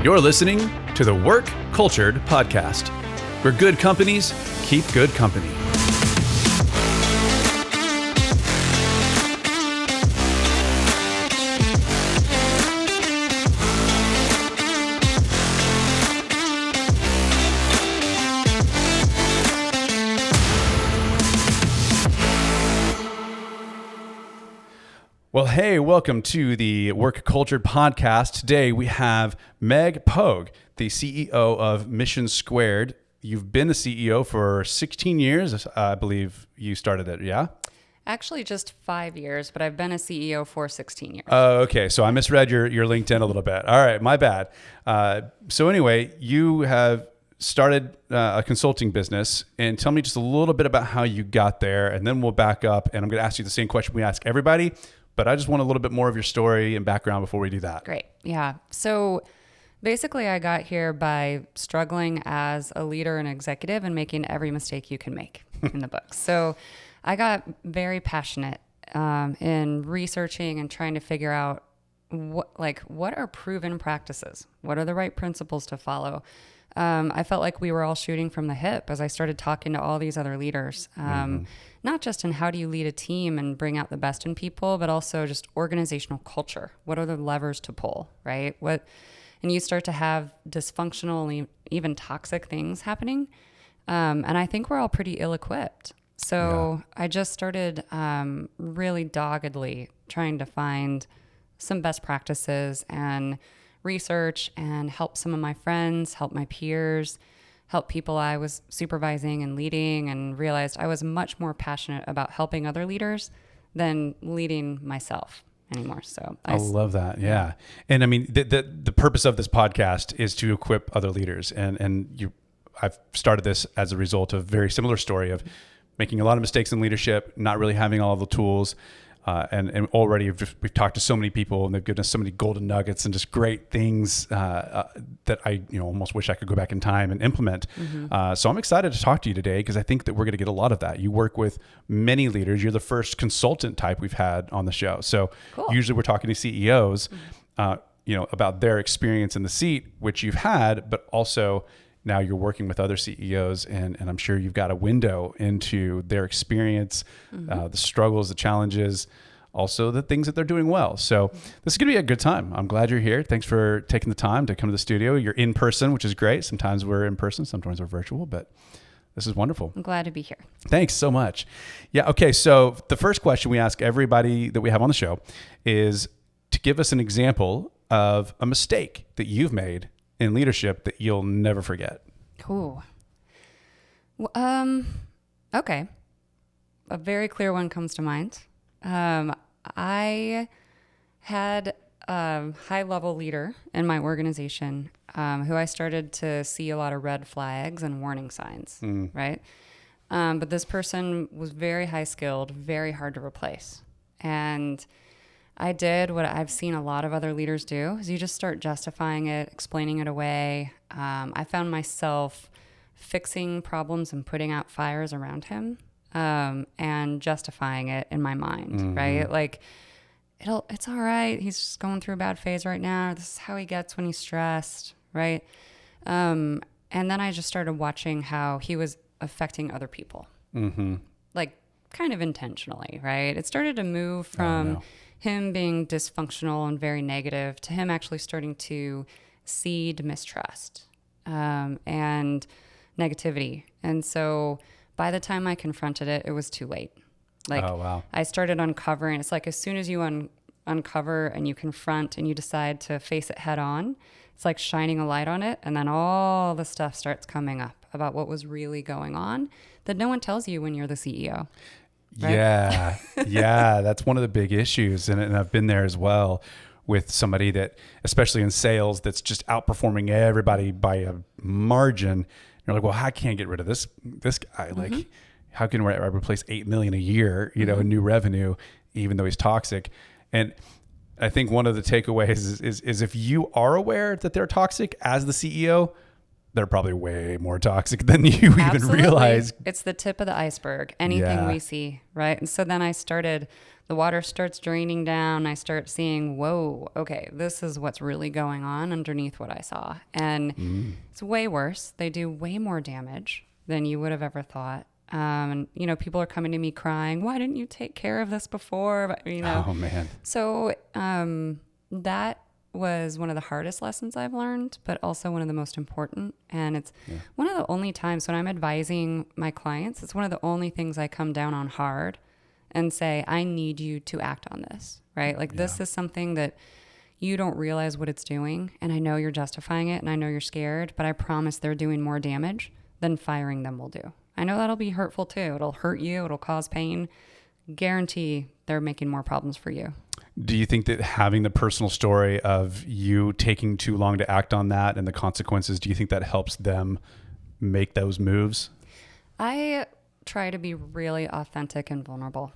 You're listening to the Work Cultured Podcast, where good companies keep good company. Well, hey, welcome to the Work Cultured Podcast. Today we have Meg Poag, the CEO of Mission Squared. You've been the CEO for 16 years. I believe you started it, yeah? Actually, just 5 years, but I've been a CEO for 16 years. Oh, okay. So I misread your LinkedIn a little bit. All right, my bad. So anyway, you have started a consulting business, and tell me just a little bit about how you got there, and then we'll back up, and I'm going to ask you the same question we ask everybody. But I just want a little bit more of your story and background before we do that. Great. Yeah. So basically, I got here by struggling as a leader and executive and making every mistake you can make in the book. So I got very passionate in researching and trying to figure out what are proven practices? What are the right principles to follow? I felt like we were all shooting from the hip as I started talking to all these other leaders, not just in how do you lead a team and bring out the best in people, but also just organizational culture. What are the levers to pull, right? And you start to have dysfunctional, even toxic things happening. And I think we're all pretty ill-equipped. So I just started really doggedly trying to find some best practices and research and help some of my friends, help my peers, help people I was supervising and leading, and realized I was much more passionate about helping other leaders than leading myself anymore. So I love that. Yeah. And I mean, the purpose of this podcast is to equip other leaders. I've started this as a result of a very similar story of making a lot of mistakes in leadership, not really having all the tools. And already we've talked to so many people, and they've given us so many golden nuggets and just great things that I almost wish I could go back in time and implement. So I'm excited to talk to you today because I think that we're going to get a lot of that. You work with many leaders. You're the first consultant type we've had on the show. So cool. Usually we're talking to CEOs, about their experience in the seat, which you've had, but also now you're working with other CEOs, and I'm sure you've got a window into their experience, the struggles, the challenges, also the things that they're doing well. So this is going to be a good time. I'm glad you're here. Thanks for taking the time to come to the studio. You're in person, which is great. Sometimes we're in person, sometimes we're virtual, but this is wonderful. I'm glad to be here. Thanks so much. Yeah. Okay. So the first question we ask everybody that we have on the show is to give us an example of a mistake that you've made in leadership that you'll never forget. Cool. Okay. A very clear one comes to mind. I had a high-level leader in my organization who I started to see a lot of red flags and warning signs, right? But this person was very high-skilled, very hard to replace. And I did what I've seen a lot of other leaders do, is you just start justifying it, explaining it away. I found myself fixing problems and putting out fires around him, and justifying it in my mind, right? Like, it's all right. He's just going through a bad phase right now. This is how he gets when he's stressed, right? And then I just started watching how he was affecting other people, like kind of intentionally, right? It started to move from him being dysfunctional and very negative to him actually starting to seed mistrust and negativity. And so by the time I confronted it, it was too late. Like, I started uncovering. It's like as soon as you uncover and you confront and you decide to face it head on, it's like shining a light on it. And then all the stuff starts coming up about what was really going on that no one tells you when you're the CEO. Right? Yeah. That's one of the big issues. And I've been there as well with somebody that, especially in sales, that's just outperforming everybody by a margin. You're like, well, I can't get rid of this guy. Like, how can I replace 8 million a year, in new revenue, even though he's toxic? And I think one of the takeaways is if you are aware that they're toxic as the CEO, they're probably way more toxic than you even realize. It's the tip of the iceberg, anything we see, right? And so then I started the water starts draining down. I start seeing, whoa, okay, this is what's really going on underneath what I saw. And it's way worse. They do way more damage than you would have ever thought. And, you know, people are coming to me crying, why didn't you take care of this before? But, you know, Oh man. So that was one of the hardest lessons I've learned, but also one of the most important. And it's one of the only times when I'm advising my clients, it's one of the only things I come down on hard and say, I need you to act on this, right? Like this is something that you don't realize what it's doing. And I know you're justifying it and I know you're scared, but I promise they're doing more damage than firing them will do. I know that'll be hurtful too. It'll hurt you. It'll cause pain. Guarantee they're making more problems for you. Do you think that having the personal story of you taking too long to act on that and the consequences, do you think that helps them make those moves? I try to be really authentic and vulnerable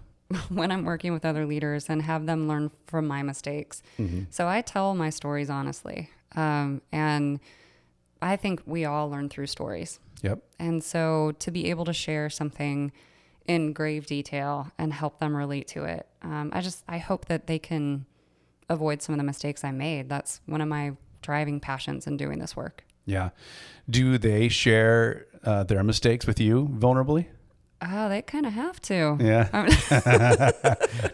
when I'm working with other leaders and have them learn from my mistakes. So I tell my stories honestly. And I think we all learn through stories. Yep. And so to be able to share something in grave detail and help them relate to it, I hope that they can avoid some of the mistakes I made. That's one of my driving passions in doing this work. Yeah. Do they share their mistakes with you vulnerably? Oh, they kind of have to. Yeah.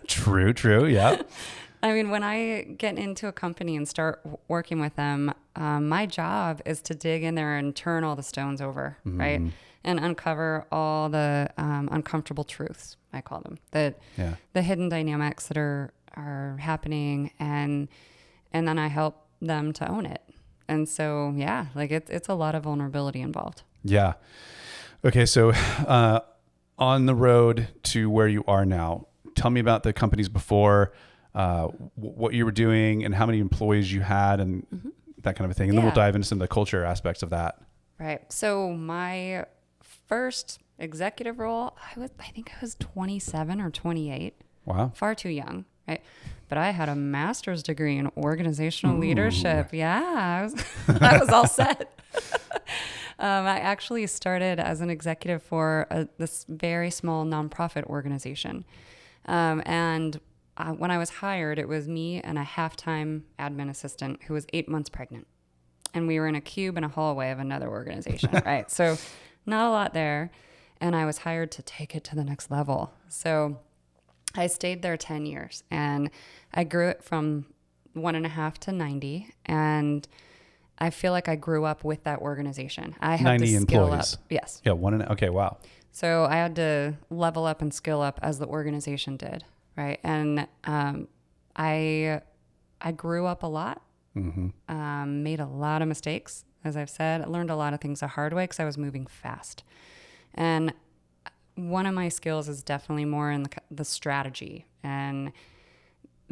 True. Yeah. I mean, when I get into a company and start working with them, my job is to dig in there and turn all the stones over, right? And uncover all the uncomfortable truths, I call them, the hidden dynamics that are happening, and then I help them to own it. And so, yeah, like it's a lot of vulnerability involved. Yeah. Okay. So on the road to where you are now, tell me about the companies before, what you were doing and how many employees you had and that kind of a thing. And then we'll dive into some of the culture aspects of that. Right. So my first executive role, I think I was 27 or 28. Wow. Far too young. Right. But I had a master's degree in organizational leadership. Yeah. I was all set. I actually started as an executive for this very small nonprofit organization. And when I was hired, it was me and a half-time admin assistant who was 8 months pregnant. And we were in a cube in a hallway of another organization, right? So not a lot there. And I was hired to take it to the next level. So I stayed there 10 years and I grew it from 1.5 to 90. And I feel like I grew up with that organization. I had 90 to skill employees. up. Yes. Yeah. Okay. Wow. So I had to level up and skill up as the organization did. Right. And I grew up a lot, made a lot of mistakes. As I've said, I learned a lot of things the hard way because I was moving fast. And one of my skills is definitely more in the strategy and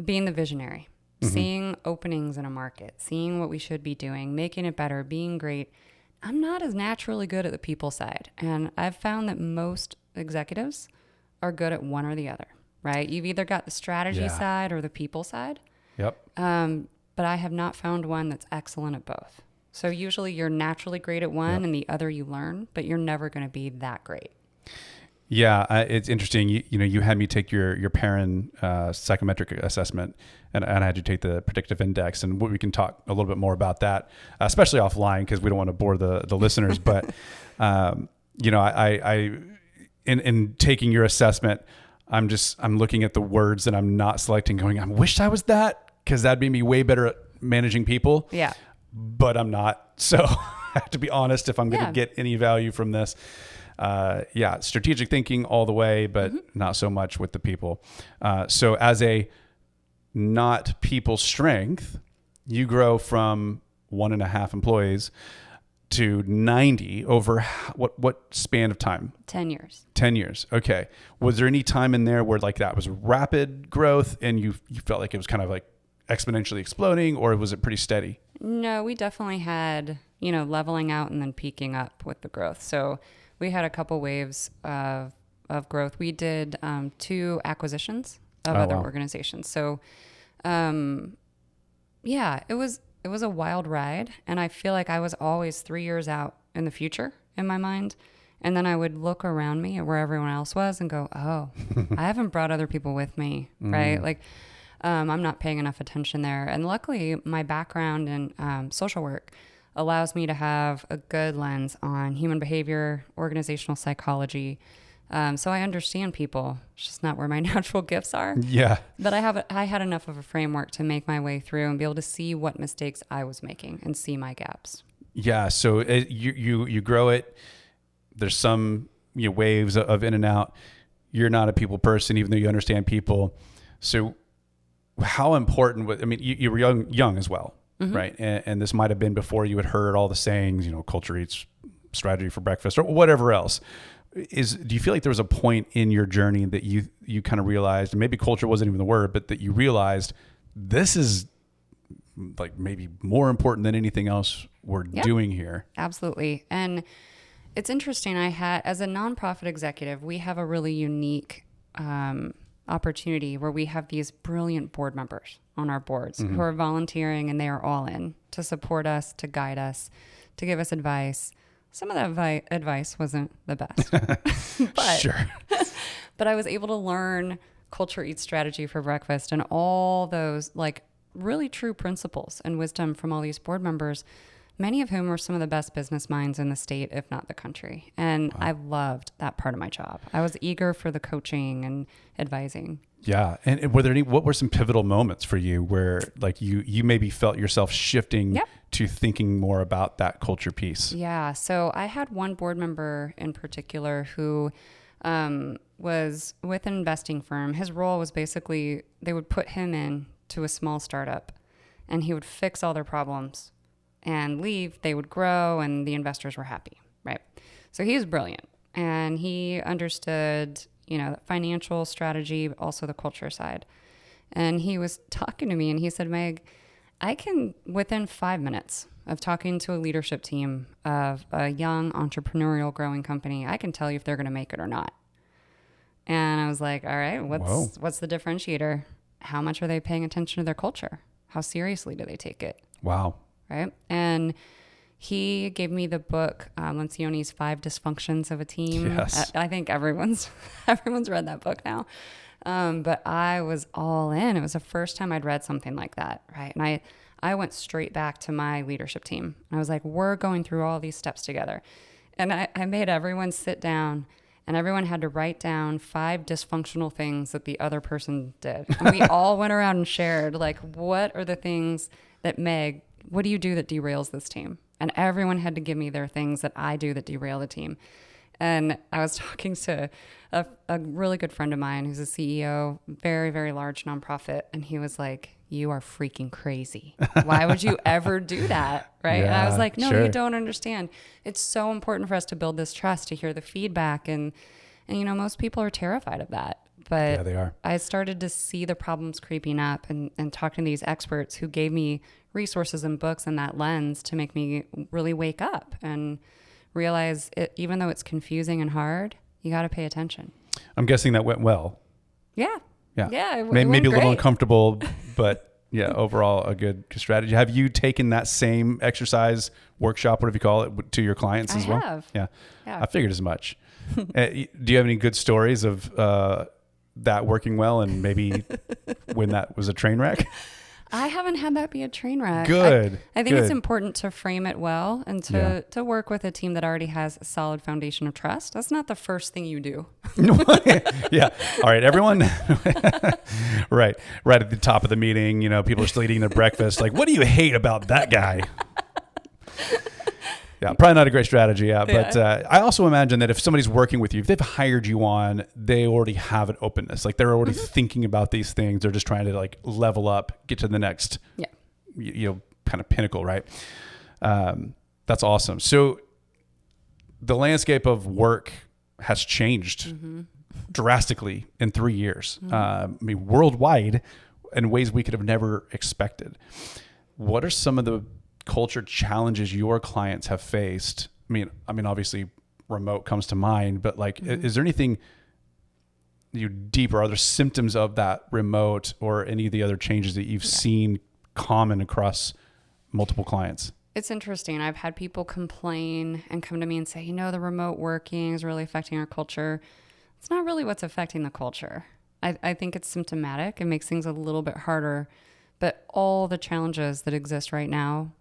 being the visionary, seeing openings in a market, seeing what we should be doing, making it better, being great. I'm not as naturally good at the people side. And I've found that most executives are good at one or the other, right? You've either got the strategy side or the people side. Yep. But I have not found one that's excellent at both. So usually you're naturally great at one and the other you learn, but you're never going to be that great. Yeah, it's interesting. You had me take your Perrin psychometric assessment, and I had you take the predictive index, and we can talk a little bit more about that, especially offline because we don't want to bore the listeners. But I in taking your assessment, I'm looking at the words and I'm not selecting. Going, I wish I was that because that'd make me way better at managing people. Yeah, but I'm not. So I have to be honest if I'm going to get any value from this. Strategic thinking all the way, but not so much with the people. So as a not people strength, you grow from 1.5 employees to 90 over what span of time? 10 years. 10 years. Okay. Was there any time in there where like that was rapid growth and you felt like it was kind of like exponentially exploding, or was it pretty steady? No, we definitely had, leveling out and then peaking up with the growth. So we had a couple waves of growth. We did 2 acquisitions of other organizations. So, it was a wild ride, and I feel like I was always 3 years out in the future in my mind. And then I would look around me at where everyone else was and go, oh, I haven't brought other people with me, right? Like, I'm not paying enough attention there. And luckily, my background in social work allows me to have a good lens on human behavior, organizational psychology. So I understand people. It's just not where my natural gifts are. Yeah. But I had enough of a framework to make my way through and be able to see what mistakes I was making and see my gaps. Yeah. So you grow it. There's some waves of in and out. You're not a people person, even though you understand people. So how important was, I mean, you were young as well, right? And this might've been before you had heard all the sayings, culture eats strategy for breakfast or whatever else. Do you feel like there was a point in your journey that you kind of realized, and maybe culture wasn't even the word, but that you realized this is like maybe more important than anything else we're doing here? Absolutely. And it's interesting. As a nonprofit executive, we have a really unique opportunity where we have these brilliant board members on our boards who are volunteering, and they are all in to support us, to guide us, to give us advice. Some of that advice wasn't the best, but, Sure. But I was able to learn culture eats strategy for breakfast and all those like really true principles and wisdom from all these board members, many of whom were some of the best business minds in the state, if not the country. And I loved that part of my job. I was eager for the coaching and advising. Yeah. And what were some pivotal moments for you where like you maybe felt yourself shifting to thinking more about that culture piece? Yeah. So I had one board member in particular who was with an investing firm. His role was basically they would put him in to a small startup and he would fix all their problems and leave. They would grow and the investors were happy, right? So he was brilliant and he understood, financial strategy, but also the culture side. And he was talking to me and he said, Meg, I can, within 5 minutes of talking to a leadership team of a young entrepreneurial growing company, I can tell you if they're going to make it or not. And I was like, all right, what's the differentiator? How much are they paying attention to their culture? How seriously do they take it? Wow. Right. And he gave me the book, Lencioni's 5 Dysfunctions of a Team. Yes. I think everyone's read that book now. But I was all in. It was the first time I'd read something like that. Right. And I went straight back to my leadership team. I was like, we're going through all these steps together. And I made everyone sit down and everyone had to write down 5 dysfunctional things that the other person did. And we all went around and shared, like, what are the things that Meg, what do you do that derails this team? And everyone had to give me their things that I do that derail the team. And I was talking to a really good friend of mine who's a CEO, very, very large nonprofit. And he was like, you are freaking crazy. Why would you ever do that? Right. Yeah, and I was like, no, sure. you don't understand. It's so important for us to build this trust, to hear the feedback. And most people are terrified of that. But Yeah, they are. I started to see the problems creeping up and talking to these experts who gave me resources and books and that lens to make me really wake up and realize it, even though it's confusing and hard, you got to pay attention. I'm guessing that went well. Yeah. Yeah. Yeah. It Maybe went a little great. uncomfortable, but yeah, overall a good strategy. Have you taken that same exercise workshop, whatever you call it, to your clients as well? I have. Yeah. Yeah. I figured as much. Do you have any good stories of that working well and maybe when that was a train wreck? I haven't had that be a train wreck. Good. I think it's Good. important to frame it well and to work with a team that already has a solid foundation of trust. That's not the first thing you do. Yeah. All right, everyone. Right at the top of the meeting, people are still eating their breakfast. Like, what do you hate about that guy? Yeah, probably not a great strategy. Yeah, but I also imagine that if somebody's working with you, if they've hired you on, they already have an openness. Like they're already thinking about these things. They're just trying to like level up, get to the next, kind of pinnacle, right? That's awesome. So the landscape of work has changed drastically in 3 years. Worldwide in ways we could have never expected. What are some of the culture challenges your clients have faced? I mean, obviously remote comes to mind, but like, is there anything deeper? Are there symptoms of that remote or any of the other changes that you've seen common across multiple clients? It's interesting. I've had people complain and come to me and say, the remote working is really affecting our culture. It's not really what's affecting the culture. I think it's symptomatic. It makes things a little bit harder. But all the challenges that exist right now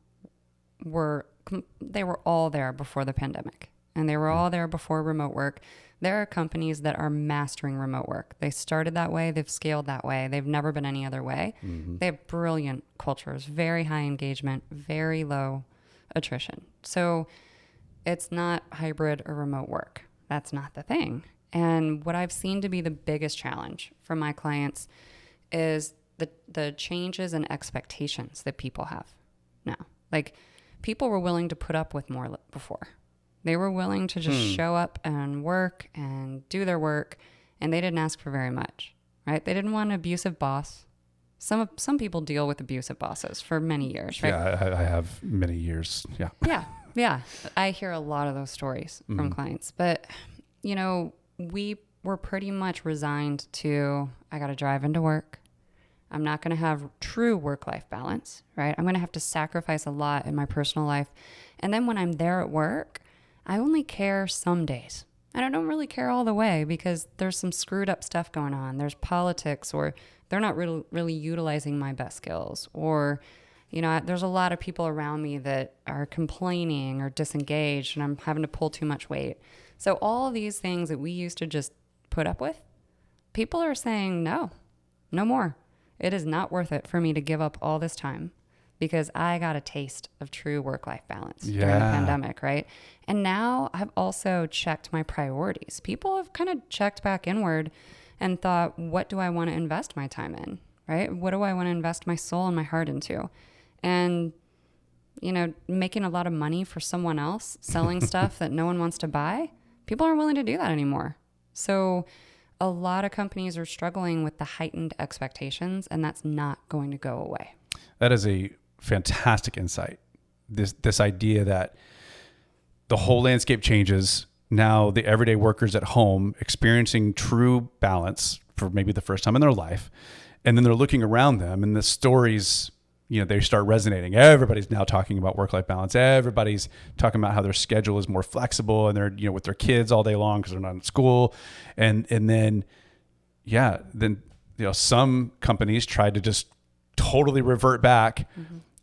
they were all there before the pandemic. And they were all there before remote work. There are companies that are mastering remote work. They started that way. They've scaled that way. They've never been any other way. Mm-hmm. They have brilliant cultures, very high engagement, very low attrition. So it's not hybrid or remote work. That's not the thing. And what I've seen to be the biggest challenge for my clients is the changes in expectations that people have now. Like, people were willing to put up with more before. They were willing to just show up and work and do their work, and they didn't ask for very much, right? They didn't want an abusive boss. Some people deal with abusive bosses for many years, right? Yeah, I have many years. Yeah. Yeah. I hear a lot of those stories from clients. But, we were pretty much resigned to, I got to drive into work. I'm not going to have true work-life balance, right? I'm going to have to sacrifice a lot in my personal life. And then when I'm there at work, I only care some days. And I don't really care all the way because there's some screwed up stuff going on. There's politics, or they're not really utilizing my best skills. Or, there's a lot of people around me that are complaining or disengaged, and I'm having to pull too much weight. So all of these things that we used to just put up with, people are saying, no more. It is not worth it for me to give up all this time because I got a taste of true work-life balance during the pandemic, right? And now I've also checked my priorities. People have kind of checked back inward and thought, what do I want to invest my time in, right? What do I want to invest my soul and my heart into? And, making a lot of money for someone else, selling stuff that no one wants to buy, people aren't willing to do that anymore. So a lot of companies are struggling with the heightened expectations, and that's not going to go away. That is a fantastic insight. This idea that the whole landscape changes. Now the everyday workers at home experiencing true balance for maybe the first time in their life. And then they're looking around them and the stories, they start resonating. Everybody's now talking about work-life balance. Everybody's talking about how their schedule is more flexible and they're, with their kids all day long because they're not in school. And then some companies tried to just totally revert back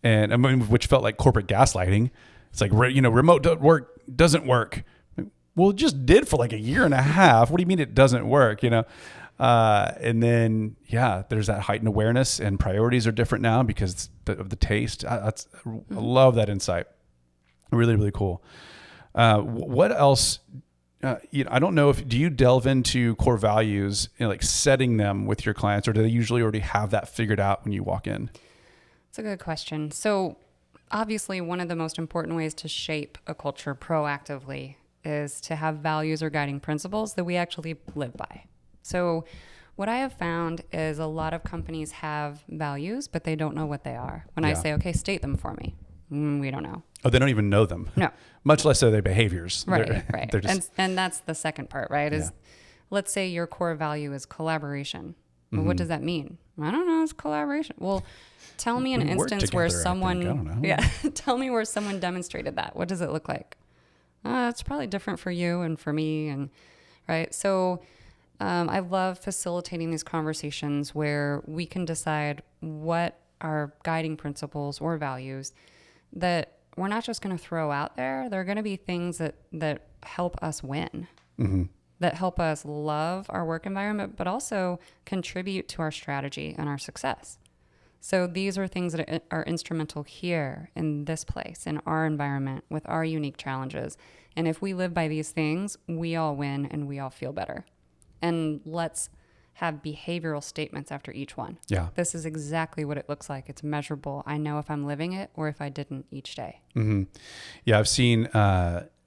and which felt like corporate gaslighting. It's like, remote work doesn't work. Well, it just did for like a year and a half. What do you mean it doesn't work? And then, there's that heightened awareness and priorities are different now because of the taste. I love that insight. Really, really cool. What else? I don't know do you delve into core values, like setting them with your clients, or do they usually already have that figured out when you walk in? It's a good question. So obviously one of the most important ways to shape a culture proactively is to have values or guiding principles that we actually live by. So what I have found is a lot of companies have values, but they don't know what they are. When I say, okay, state them for me. We don't know. Oh, they don't even know them. No. Much less so their behaviors. Right. They're just... and that's the second part, right? Is let's say your core value is collaboration. Well, what does that mean? I don't know. It's collaboration. Well, tell me an instance where someone, tell me where someone demonstrated that. What does it look like? It's probably different for you and for me. And right. So, I love facilitating these conversations where we can decide what are guiding principles or values that we're not just going to throw out there. They're going to be things that help us win, that help us love our work environment, but also contribute to our strategy and our success. So these are things that are instrumental here in this place, in our environment, with our unique challenges. And if we live by these things, we all win and we all feel better. And let's have behavioral statements after each one. Yeah. This is exactly what it looks like. It's measurable. I know if I'm living it or if I didn't each day. Mm-hmm. Yeah. I've seen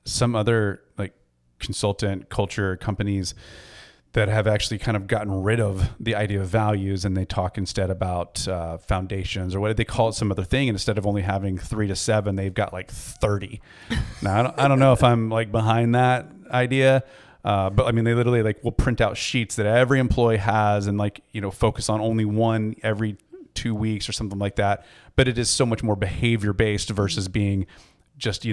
some other like consultant culture companies that have actually kind of gotten rid of the idea of values, and they talk instead about foundations, or what they call it, some other thing. And instead of only having 3 to 7, they've got like 30. Now, I don't know if I'm like behind that idea. But I mean, they literally like will print out sheets that every employee has and focus on only one every 2 weeks or something like that. But it is so much more behavior based versus being just,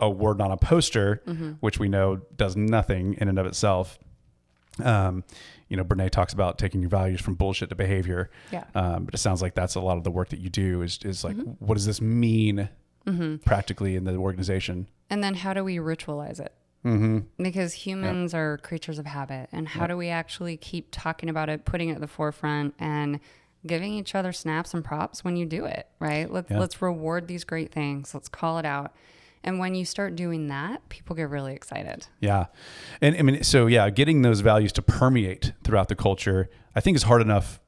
a word on a poster, which we know does nothing in and of itself. Brene talks about taking your values from bullshit to behavior. Yeah. But it sounds like that's a lot of the work that you do is like, what does this mean practically in the organization? And then how do we ritualize it? Because humans are creatures of habit. And how do we actually keep talking about it, putting it at the forefront, and giving each other snaps and props when you do it, right? Let's reward these great things. Let's call it out. And when you start doing that, people get really excited. Yeah. And I mean, so yeah, getting those values to permeate throughout the culture, I think is hard enough,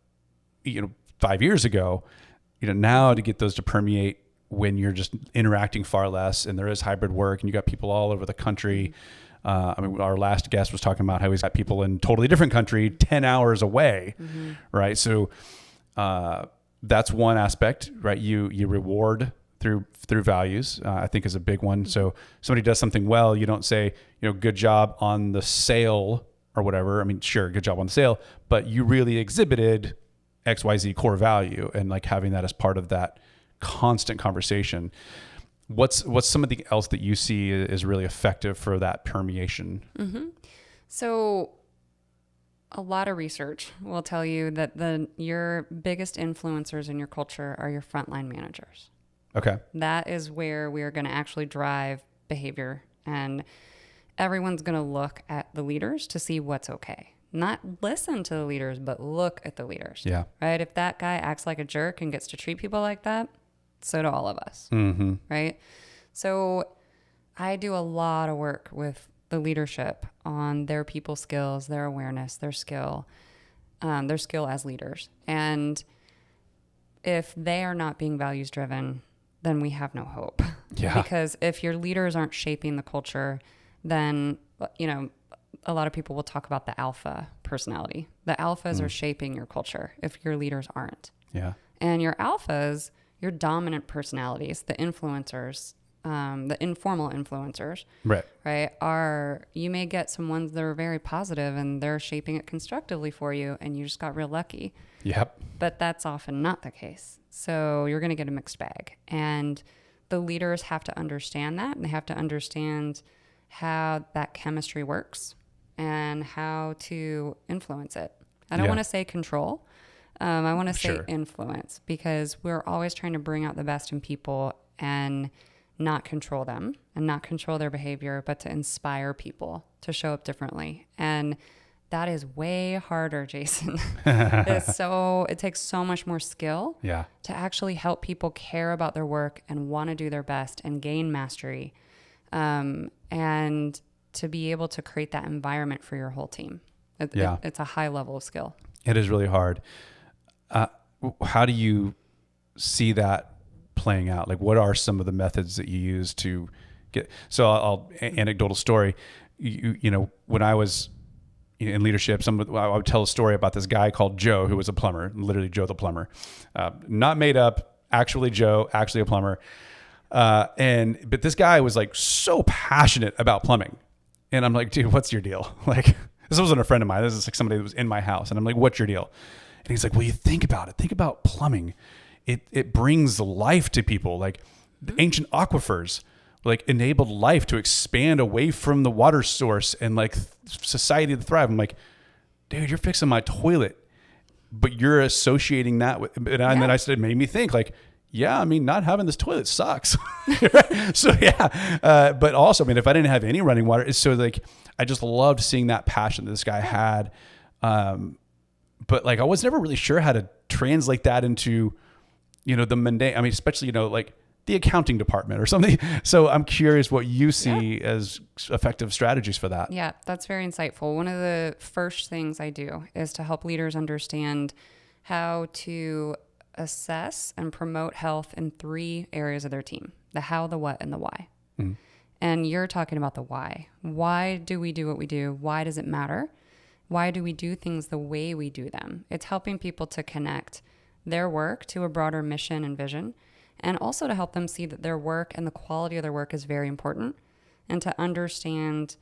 5 years ago, now to get those to permeate when you're just interacting far less and there is hybrid work and you got people all over the country. Our last guest was talking about how he's got people in totally different country, 10 hours away. Right. So, that's one aspect, right? You reward through values, I think is a big one. So somebody does something well, you don't say, good job on the sale or whatever. I mean, sure, good job on the sale, but you really exhibited XYZ core value, and like having that as part of that constant conversation. What's something else that you see is really effective for that permeation? So a lot of research will tell you that your biggest influencers in your culture are your frontline managers. Okay. That is where we are going to actually drive behavior, and everyone's going to look at the leaders to see what's okay. Not listen to the leaders, but look at the leaders. Yeah. Right? If that guy acts like a jerk and gets to treat people like that, so do all of us. Right? So I do a lot of work with the leadership on their people skills, their awareness, their skill as leaders. And if they are not being values driven, then we have no hope. Yeah. Because if your leaders aren't shaping the culture, then, a lot of people will talk about the alpha personality. The alphas are shaping your culture if your leaders aren't. Yeah. And your alphas, your dominant personalities, the influencers, the informal influencers, right, you may get some ones that are very positive and they're shaping it constructively for you, and you just got real lucky. Yep. But that's often not the case. So you're going to get a mixed bag. And the leaders have to understand that, and they have to understand how that chemistry works and how to influence it. I don't want to say control. I want to say influence, because we're always trying to bring out the best in people and not control them and not control their behavior, but to inspire people to show up differently. And that is way harder, Jason. It takes so much more skill to actually help people care about their work and want to do their best and gain mastery, and to be able to create that environment for your whole team. It's a high level of skill. It is really hard. How do you see that playing out? Like, what are some of the methods that you use to get? So I'll anecdotal story. When I was in leadership, I would tell a story about this guy called Joe, who was a plumber, literally Joe the plumber, not made up, actually Joe, actually a plumber. But this guy was like so passionate about plumbing. And I'm like, dude, what's your deal? Like, this wasn't a friend of mine. This is like somebody that was in my house. And I'm like, what's your deal? And he's like, well, you think about it. Think about plumbing. It brings life to people. Like the ancient aquifers, like enabled life to expand away from the water source and like society to thrive. I'm like, dude, you're fixing my toilet, but you're associating that with, and then I said, it made me think like, yeah, I mean, not having this toilet sucks. So but also, I mean, if I didn't have any running water, it's so like, I just loved seeing that passion that this guy had. But like, I was never really sure how to translate that into, the mundane, I mean, especially, like the accounting department or something. So I'm curious what you see as effective strategies for that. Yeah, that's very insightful. One of the first things I do is to help leaders understand how to assess and promote health in 3 areas of their team: the how, the what, and the why. And you're talking about the why. Why do we do what we do? Why does it matter? Why do we do things the way we do them? It's helping people to connect their work to a broader mission and vision, and also to help them see that their work and the quality of their work is very important, and to understand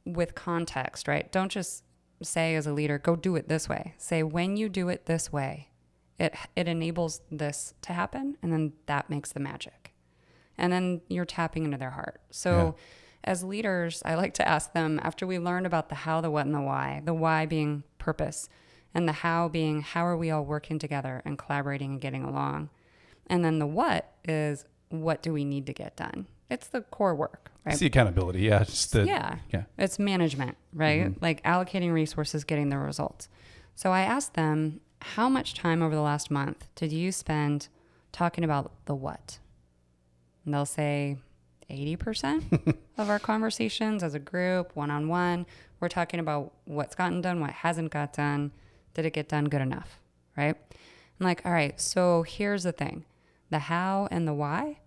with context, right? Don't just say as a leader, go do it this way. Say, when you do it this way, It enables this to happen, and then that makes the magic. And then you're tapping into their heart. So as leaders, I like to ask them, after we learned about the how, the what, and the why being purpose, and the how being how are we all working together and collaborating and getting along. And then the what is, what do we need to get done? It's the core work, right? It's the accountability. Yeah. It's management, right? Mm-hmm. Like allocating resources, getting the results. So I asked them, how much time over the last month did you spend talking about the what? And they'll say 80% of our conversations as a group, one-on-one, we're talking about what's gotten done, what hasn't got done. Did it get done good enough, right? I'm like, all right, so here's the thing. The how and the why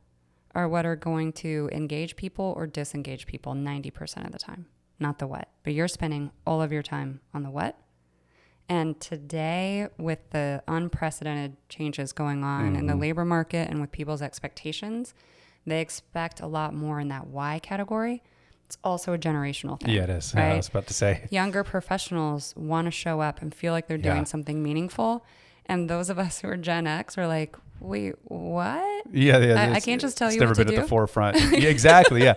are what are going to engage people or disengage people 90% of the time, not the what. But you're spending all of your time on the what. And today, with the unprecedented changes going on in the labor market and with people's expectations, they expect a lot more in that why category. It's also a generational thing. Yeah, it is. Right? I was about to say. Younger professionals want to show up and feel like they're doing something meaningful. And those of us who are Gen X are like, wait, what? Yeah. I can't just tell you what to do. It's never been at the forefront. Yeah, exactly. Yeah.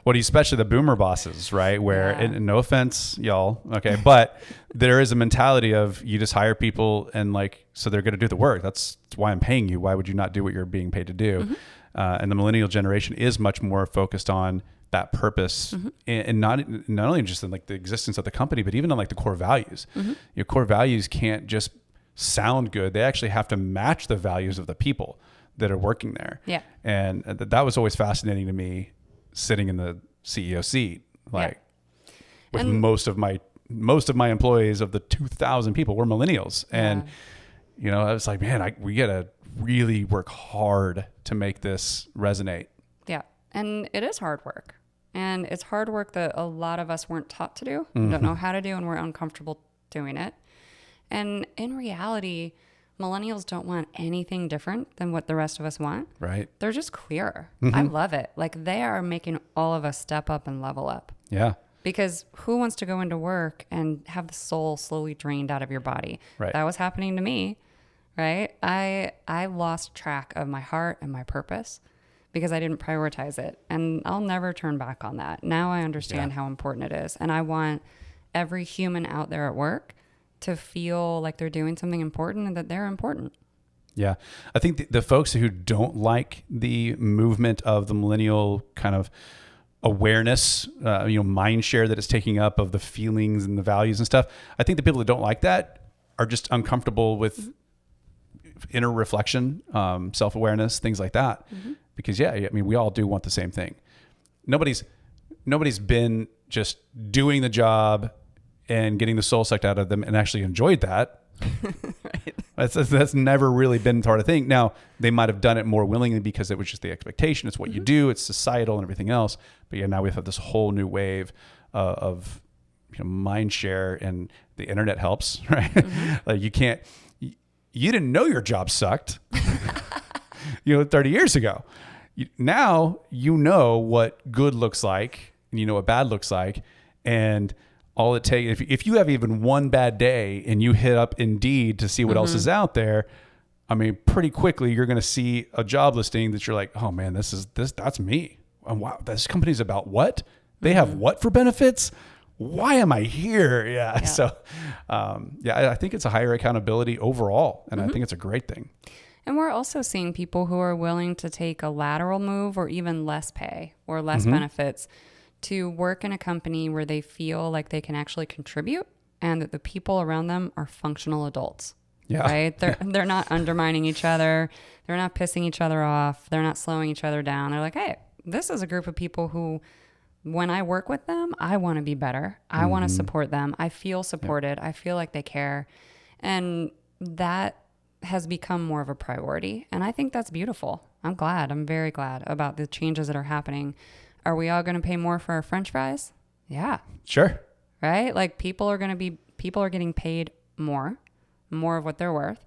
Well, especially the boomer bosses, right? Where, and no offense, y'all, okay, but there is a mentality of you just hire people and like, so they're going to do the work. That's why I'm paying you. Why would you not do what you're being paid to do? And the millennial generation is much more focused on that purpose and not only just in like the existence of the company, but even on like the core values. Your core values can't just sound good. They actually have to match the values of the people that are working there. Yeah. And that was always fascinating to me, sitting in the CEO seat, like with most of my employees of the 2,000 people were millennials. And, you know, I was like, man, we got to really work hard to make this resonate. Yeah. And it is hard work. And it's hard work that a lot of us weren't taught to do, don't know how to do, and we're uncomfortable doing it. And in reality, millennials don't want anything different than what the rest of us want. Right. They're just clearer. I love it. Like they are making all of us step up and level up. Yeah. Because who wants to go into work and have the soul slowly drained out of your body? Right. That was happening to me, right? I lost track of my heart and my purpose because I didn't prioritize it. And I'll never turn back on that. Now I understand how important it is. And I want every human out there at work to feel like they're doing something important and that they're important. Yeah. I think the folks who don't like the movement of the millennial kind of awareness, mind share that it's taking up of the feelings and the values and stuff. I think the people that don't like that are just uncomfortable with inner reflection, self-awareness, things like that. Because we all do want the same thing. Nobody's been just doing the job and getting the soul sucked out of them and actually enjoyed that. Right. That's never really been part of the thing. Now, they might have done it more willingly because it was just the expectation. It's what you do. It's societal and everything else. But now we have this whole new wave of mind share, and the internet helps, right? Like you didn't know your job sucked, 30 years ago. Now you know what good looks like, and you know what bad looks like, and all it takes, if you have even one bad day and you hit up Indeed to see what else is out there, pretty quickly you're going to see a job listing that you're like, oh man, that's me. And wow, this company's about what? They have what for benefits? Why am I here? Yeah. So, I think it's a higher accountability overall, and I think it's a great thing. And we're also seeing people who are willing to take a lateral move or even less pay or less benefits to work in a company where they feel like they can actually contribute and that the people around them are functional adults. Yeah. Right? They're not undermining each other. They're not pissing each other off. They're not slowing each other down. They're like, hey, this is a group of people who, when I work with them, I want to be better. I want to support them. I feel supported. I feel like they care. And that has become more of a priority. And I think that's beautiful. I'm very glad about the changes that are happening. Are we all going to pay more for our French fries? Yeah. Sure. Right? Like people are getting paid more of what they're worth.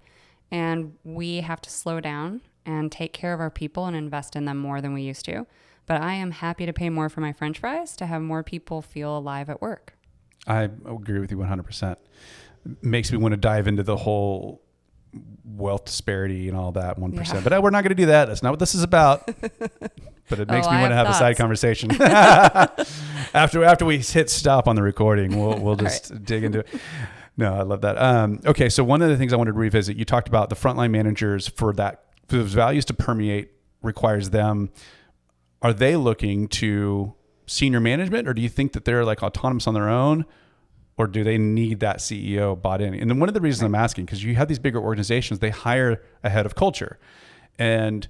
And we have to slow down and take care of our people and invest in them more than we used to. But I am happy to pay more for my French fries to have more people feel alive at work. I agree with you 100%. Makes me want to dive into the whole wealth disparity and all that 1%. Yeah. But we're not going to do that. That's not what this is about. But it makes me want to have a side conversation. After we hit stop on the recording, we'll just dig into it. No, I love that. Okay, so one of the things I wanted to revisit, you talked about the frontline managers for those values to permeate requires them. Are they looking to senior management, or do you think that they're like autonomous on their own, or do they need that CEO bought in? And then one of the reasons I'm asking, because you have these bigger organizations, they hire a head of culture. And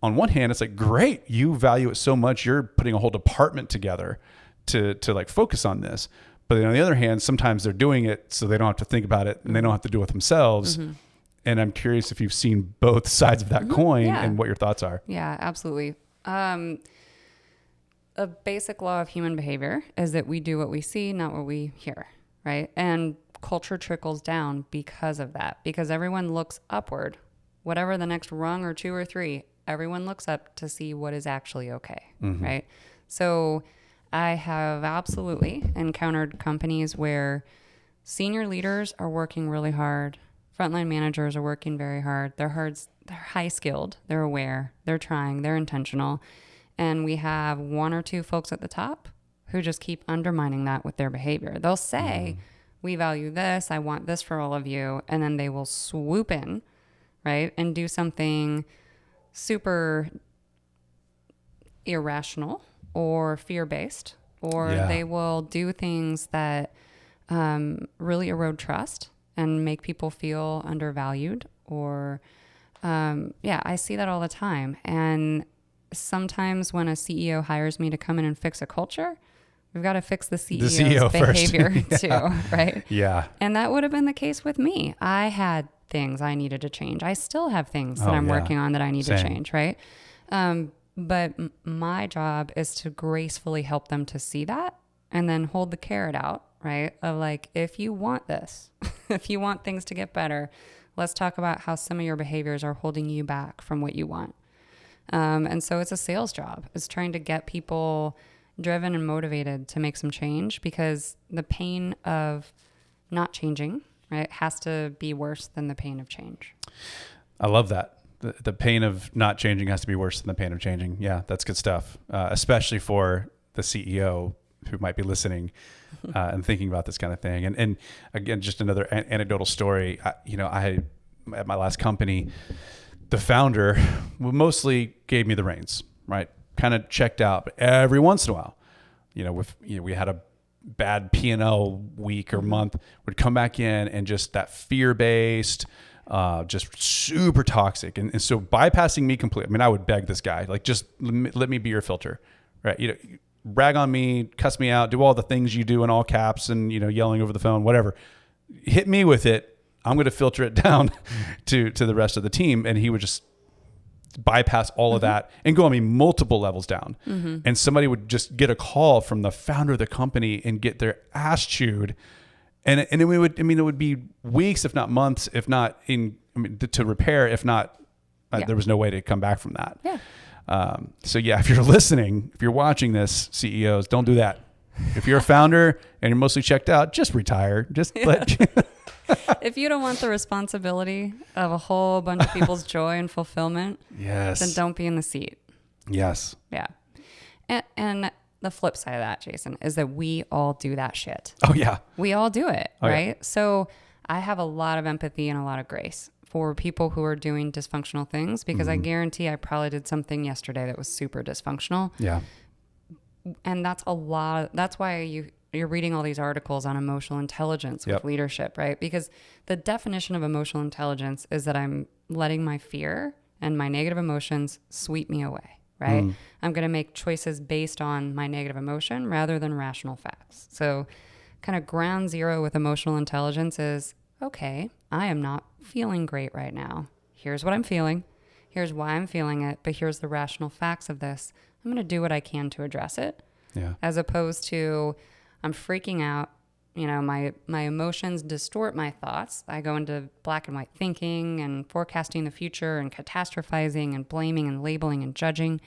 on one hand, it's like, great, you value it so much, you're putting a whole department together to like focus on this. But then on the other hand, sometimes they're doing it so they don't have to think about it and they don't have to do it themselves. Mm-hmm. And I'm curious if you've seen both sides of that coin and what your thoughts are. Yeah, absolutely. A basic law of human behavior is that we do what we see, not what we hear, right? And culture trickles down because of that, because everyone looks upward. Whatever the next rung or 2 or 3, everyone looks up to see what is actually okay, right? So I have absolutely encountered companies where senior leaders are working really hard. Frontline managers are working very hard. They're high skilled. They're aware. They're trying. They're intentional. And we have 1 or 2 folks at the top who just keep undermining that with their behavior. They'll say, we value this. I want this for all of you. And then they will swoop in, right? And do something super irrational or fear-based, or they will do things that really erode trust and make people feel undervalued, or I see that all the time. And sometimes when a CEO hires me to come in and fix a culture, we've got to fix the CEO's behavior too, right? Yeah. And that would have been the case with me. I had things I needed to change. I still have things that I'm working on that I need to change, right? But my job is to gracefully help them to see that and then hold the carrot out, right? Of like, if you want this, if you want things to get better, let's talk about how some of your behaviors are holding you back from what you want. And so it's a sales job. It's trying to get people driven and motivated to make some change, because the pain of not changing, right, has to be worse than the pain of change. I love that. The pain of not changing has to be worse than the pain of changing. Yeah, that's good stuff, especially for the CEO who might be listening and thinking about this kind of thing. And again, just another anecdotal story. I at my last company, the founder mostly gave me the reins, right? Kind of checked out, but every once in a while, we had a bad P&L week or month, would come back in and just that fear-based, just super toxic. And so bypassing me completely. I mean, I would beg this guy, like, just let me be your filter, right? Brag on me, cuss me out, do all the things you do in all caps and, yelling over the phone, whatever. Hit me with it. I'm going to filter it down to the rest of the team. And he would just bypass all of that and go on me multiple levels down. And somebody would just get a call from the founder of the company and get their ass chewed. And it would be weeks, if not months, if not to repair, if not, there was no way to come back from that. Yeah. So if you're listening, if you're watching this, CEOs, don't do that. If you're a founder and you're mostly checked out, just retire. Just if you don't want the responsibility of a whole bunch of people's joy and fulfillment, then don't be in the seat. Yes. Yeah. And the flip side of that, Jason, is that we all do that shit. Oh, yeah. We all do it, right? Yeah. So I have a lot of empathy and a lot of grace for people who are doing dysfunctional things, because I guarantee I probably did something yesterday that was super dysfunctional. Yeah. And that's why you're reading all these articles on emotional intelligence with leadership, right? Because the definition of emotional intelligence is that I'm letting my fear and my negative emotions sweep me away, right? I'm going to make choices based on my negative emotion rather than rational facts. So kind of ground zero with emotional intelligence is, okay, I am not feeling great right now. Here's what I'm feeling. Here's why I'm feeling it. But here's the rational facts of this. I'm going to do what I can to address it. Yeah. As opposed to, I'm freaking out. My emotions distort my thoughts. I go into black and white thinking and forecasting the future and catastrophizing and blaming and labeling and judging.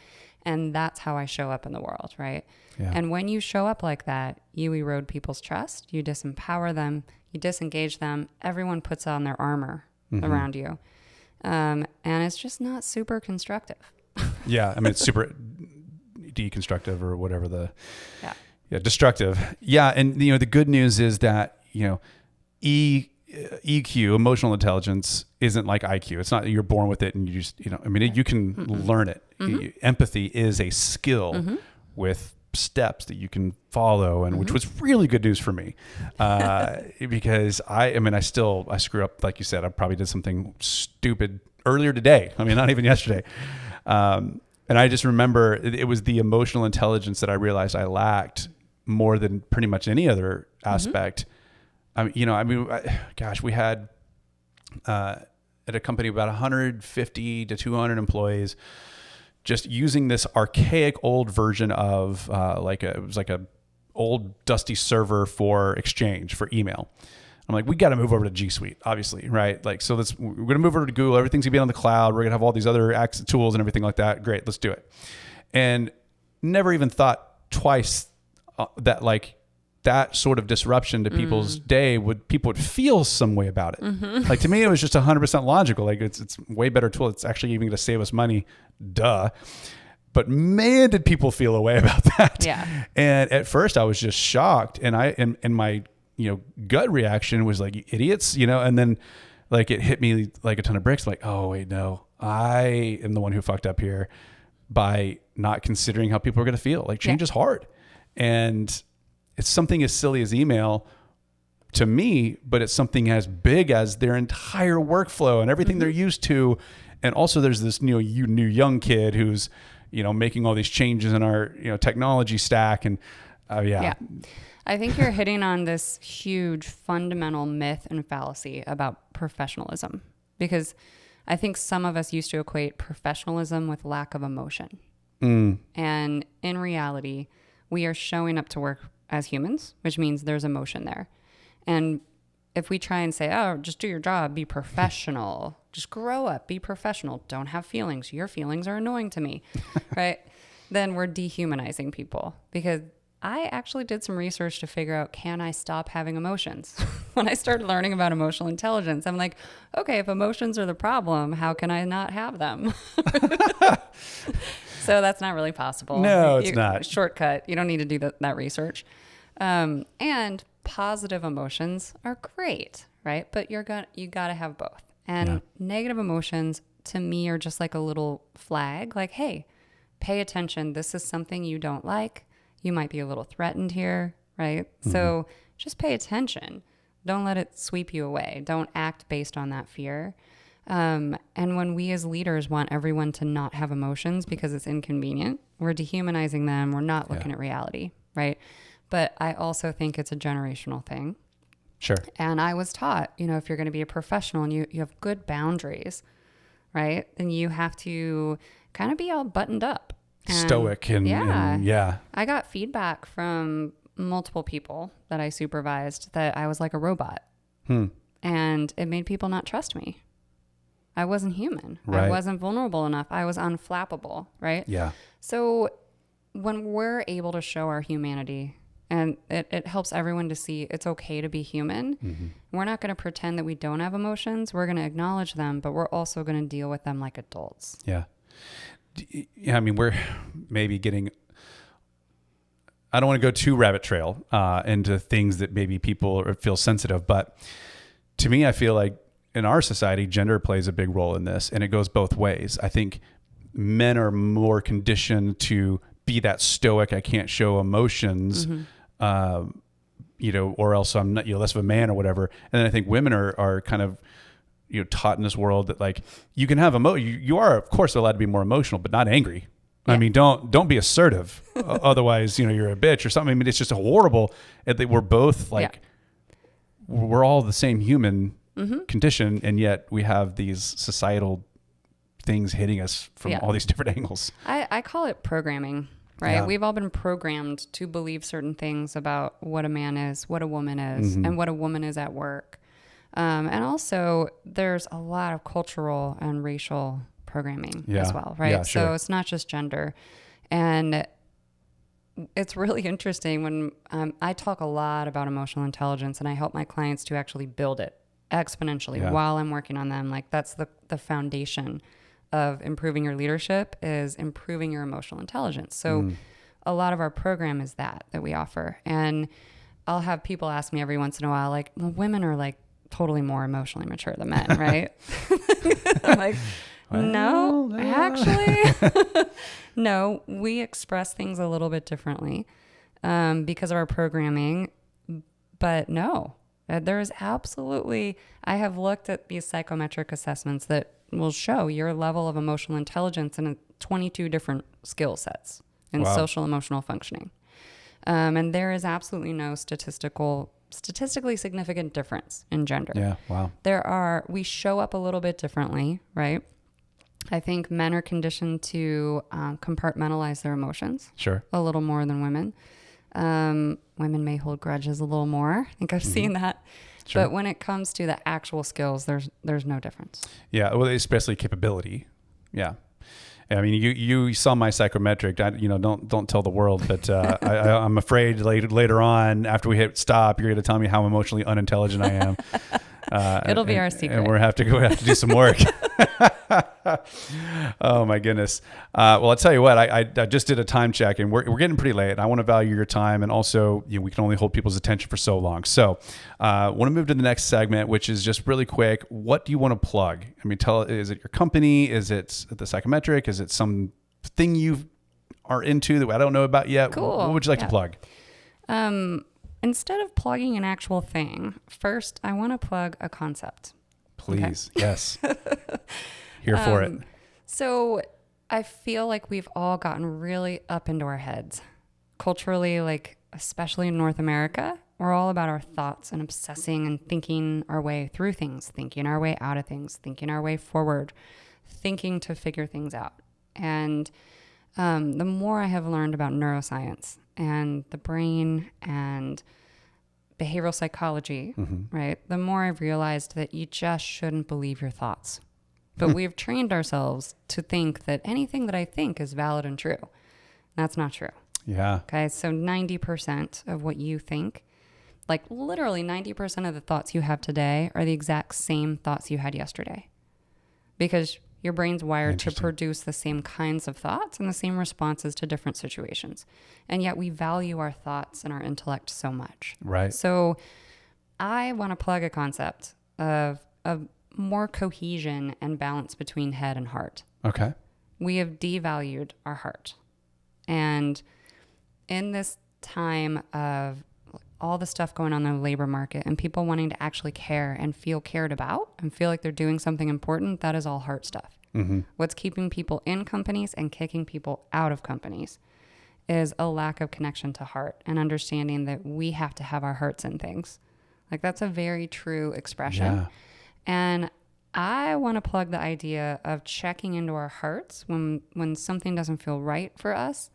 And that's how I show up in the world, right? Yeah. And when you show up like that, you erode people's trust. You disempower them. You disengage them. Everyone puts on their armor around you. And it's just not super constructive. Yeah. I mean, it's super deconstructive or whatever destructive. Yeah. And, the good news is that, EQ, emotional intelligence, isn't like IQ. It's not that you're born with it and you just, you can learn it. Empathy is a skill with steps that you can follow, and which was really good news for me, because I screw up, like you said. I probably did something stupid earlier today. Not even yesterday. And I just remember it was the emotional intelligence that I realized I lacked more than pretty much any other aspect. We had at a company about 150 to 200 employees, just using this archaic old version of it was like a old dusty server for Exchange, for email. I'm like, we got to move over to G Suite, obviously, right? Like, so we're going to move over to Google. Everything's going to be on the cloud. We're going to have all these other tools and everything like that. Great, let's do it. And never even thought twice that sort of disruption to people's day people would feel some way about it. Like, to me, it was just 100% logical. Like, it's way better tool. It's actually even going to save us money. Duh. But man, did people feel a way about that. Yeah. And at first I was just shocked. And my, gut reaction was like, you idiots, and then like it hit me like a ton of bricks. Like, oh wait, no, I am the one who fucked up here by not considering how people are going to feel. Like, change is hard. And it's something as silly as email to me, but it's something as big as their entire workflow and everything they're used to. And also there's this new young kid who's, making all these changes in our, technology stack. And I think you're hitting on this huge fundamental myth and fallacy about professionalism, because I think some of us used to equate professionalism with lack of emotion. And in reality, we are showing up to work as humans, which means there's emotion there. And if we try and say, oh, just do your job, be professional, just grow up, be professional, don't have feelings, your feelings are annoying to me, right? Then we're dehumanizing people. Because I actually did some research to figure out, can I stop having emotions? When I started learning about emotional intelligence, I'm like, okay, if emotions are the problem, how can I not have them? So that's not really possible. No, it's not. Shortcut. You don't need to do that research. And positive emotions are great, right? But you got to have both. And negative emotions to me are just like a little flag, like, hey, pay attention. This is something you don't like. You might be a little threatened here, right? So just pay attention. Don't let it sweep you away. Don't act based on that fear. And when we as leaders want everyone to not have emotions because it's inconvenient, we're dehumanizing them. We're not looking at reality, right? But I also think it's a generational thing. Sure. And I was taught, if you're going to be a professional and you have good boundaries, right? Then you have to kind of be all buttoned up. Stoic and I got feedback from multiple people that I supervised that I was like a robot. And it made people not trust me. I wasn't human. Right. I wasn't vulnerable enough. I was unflappable, right? Yeah. So when we're able to show our humanity, and it helps everyone to see it's okay to be human. We're not going to pretend that we don't have emotions. We're going to acknowledge them, but we're also going to deal with them like adults. Yeah. Yeah. We're maybe getting, I don't want to go too rabbit trail into things that maybe people feel sensitive, but to me, I feel like in our society, gender plays a big role in this, and it goes both ways. I think men are more conditioned to be that stoic, I can't show emotions, or else I'm not, less of a man or whatever. And then I think women are kind of, taught in this world that like, you can have you are of course allowed to be more emotional, but not angry. Yeah. Don't be assertive. Otherwise, you're a bitch or something. It's just horrible. We're both like, we're all the same human condition. And yet we have these societal things hitting us from all these different angles. I call it programming. Right. Yeah. We've all been programmed to believe certain things about what a man is, what a woman is, and what a woman is at work. And also there's a lot of cultural and racial programming as well. Right. Yeah, sure. So it's not just gender. And it's really interesting when I talk a lot about emotional intelligence, and I help my clients to actually build it exponentially while I'm working on them. Like that's the foundation of improving your leadership is improving your emotional intelligence. So a lot of our program is that we offer. And I'll have people ask me every once in a while, like, well, women are like totally more emotionally mature than men, right? I'm like, no, actually, no, we express things a little bit differently because of our programming. But no, there is absolutely, I have looked at these psychometric assessments that will show your level of emotional intelligence in 22 different skill sets in social emotional functioning. And there is absolutely no statistically significant difference in gender. Yeah. Wow. We show up a little bit differently, right? I think men are conditioned to compartmentalize their emotions. Sure. A little more than women. Women may hold grudges a little more. I think I've seen that. Sure. But when it comes to the actual skills, there's no difference. Yeah. Well, especially capability. Yeah. I mean, you saw my psychometric. Don't tell the world, but I'm afraid later on, after we hit stop, you're going to tell me how emotionally unintelligent I am. It'll be our secret, and we'll have to do some work. Oh my goodness. Well, I'll tell you what. I just did a time check, and we're getting pretty late. I want to value your time, and also we can only hold people's attention for so long. So, I want to move to the next segment, which is just really quick. What do you want to plug? I mean, is it your company? Is it the psychometric? Is it something you are into that I don't know about yet? Cool. What would you like to plug? Instead of plugging an actual thing, first I want to plug a concept. Please. Okay. Yes. Here for it. So I feel like we've all gotten really up into our heads. Culturally, like especially in North America, we're all about our thoughts and obsessing and thinking our way through things, thinking our way out of things, thinking our way forward, thinking to figure things out. And the more I have learned about neuroscience and the brain and behavioral psychology, right? The more I've realized that you just shouldn't believe your thoughts. But we've trained ourselves to think that anything that I think is valid and true. That's not true. Yeah. Okay. So 90% of what you think, like literally 90% of the thoughts you have today are the exact same thoughts you had yesterday. Because your brain's wired to produce the same kinds of thoughts and the same responses to different situations. And yet we value our thoughts and our intellect so much. Right. So I want to plug a concept of more cohesion and balance between head and heart. Okay. We have devalued our heart. And in this time of all the stuff going on in the labor market and people wanting to actually care and feel cared about and feel like they're doing something important, that is all heart stuff. What's keeping people in companies and kicking people out of companies is a lack of connection to heart and understanding that we have to have our hearts in things. Like that's a very true expression. Yeah. And I want to plug the idea of checking into our hearts when something doesn't feel right for us,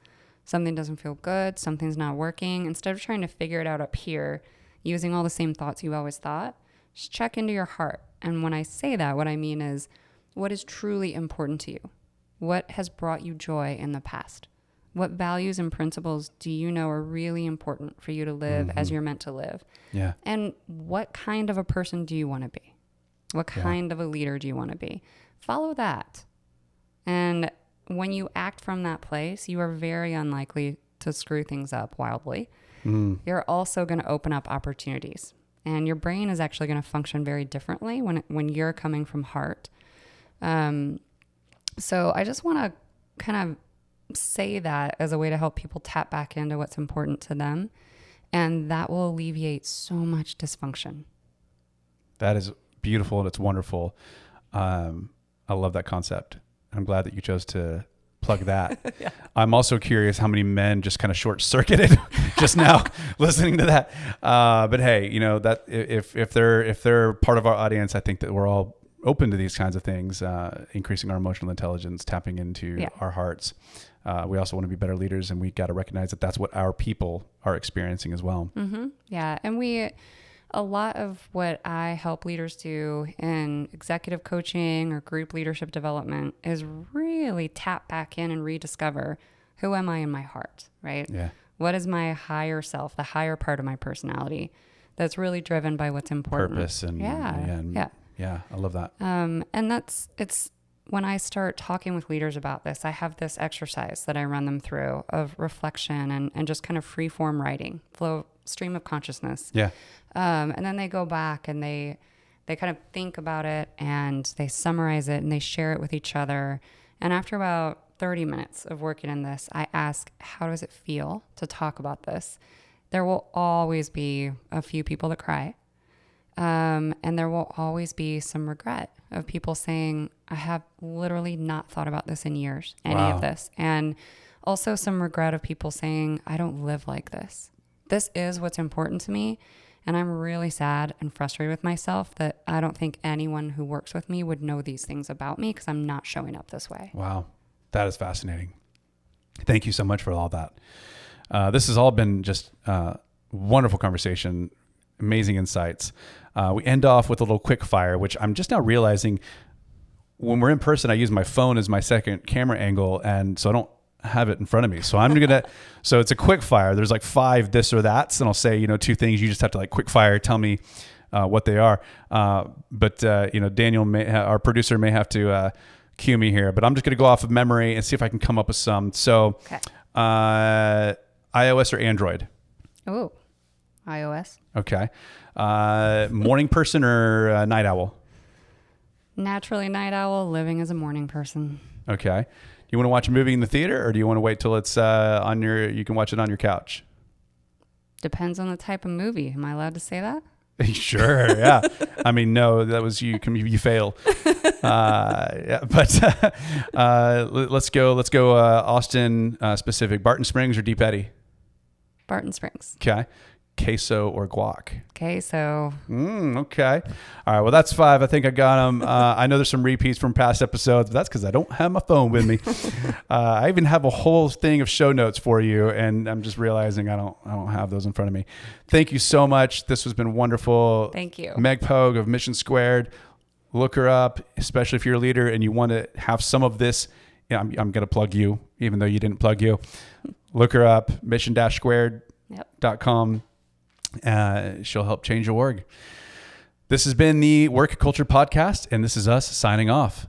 something doesn't feel good, something's not working. Instead of trying to figure it out up here, using all the same thoughts you always thought, just check into your heart. And when I say that, what I mean is, what is truly important to you? What has brought you joy in the past? What values and principles do you know are really important for you to live as you're meant to live? Yeah. And what kind of a person do you want to be? What kind of a leader do you want to be? Follow that. And when you act from that place, you are very unlikely to screw things up wildly. You're also going to open up opportunities. And your brain is actually going to function very differently when you're coming from heart. So I just want to kind of say that as a way to help people tap back into what's important to them. And that will alleviate so much dysfunction. That is beautiful and it's wonderful. I love that concept. I'm glad that you chose to plug that. Yeah. I'm also curious how many men just kind of short circuited just now listening to that. But hey, that if they're part of our audience, I think that we're all open to these kinds of things, increasing our emotional intelligence, tapping into our hearts. We also want to be better leaders, and we got to recognize that that's what our people are experiencing as well. Yeah. And a lot of what I help leaders do in executive coaching or group leadership development is really tap back in and rediscover, who am I in my heart, right? Yeah. What is my higher self, the higher part of my personality? that's really driven by what's important. Purpose and yeah, I love that. And it's when I start talking with leaders about this, I have this exercise that I run them through of reflection and just kind of free form writing, flow, stream of consciousness. Yeah. And then they go back and they kind of think about it and they summarize it and they share it with each other. And after about 30 minutes of working in this, I ask, how does it feel to talk about this? There will always be a few people that cry. And there will always be some regret of people saying, I have literally not thought about this in years, any of this. And also some regret of people saying, I don't live like this. This is what's important to me. And I'm really sad and frustrated with myself that I don't think anyone who works with me would know these things about me because I'm not showing up this way. Wow. That is fascinating. Thank you so much for all that. This has all been just wonderful conversation, amazing insights. We end off with a little quick fire, which I'm just now realizing when we're in person, I use my phone as my second camera angle. And so I don't have it in front of me. So I'm going to, so it's a quick fire. There's like 5 this or that's, and I'll say, 2 things. You just have to like quick fire, tell me what they are. But Daniel our producer may have to cue me here, but I'm just going to go off of memory and see if I can come up with some. So iOS or Android? Oh, iOS. Okay. Morning person or night owl? Naturally night owl, living as a morning person. Okay. You want to watch a movie in the theater, or do you want to wait till it's you can watch it on your couch? Depends on the type of movie. Am I allowed to say that? Sure. Yeah. I mean, no, that was you fail. Yeah, but let's go Austin specific. Barton Springs or Deep Eddy? Barton Springs. Okay. Queso or guac? Queso. Okay. All right. Well, that's 5. I think I got them. I know there's some repeats from past episodes, but that's because I don't have my phone with me. I even have a whole thing of show notes for you, and I'm just realizing I don't have those in front of me. Thank you so much. This has been wonderful. Thank you. Meg Poag of Mission Squared. Look her up, especially if you're a leader and you want to have some of this. Yeah, I'm going to plug you, even though you didn't plug you. Look her up, mission-squared.com. She'll help change your org. This has been the Work Culture Podcast, and this is us signing off.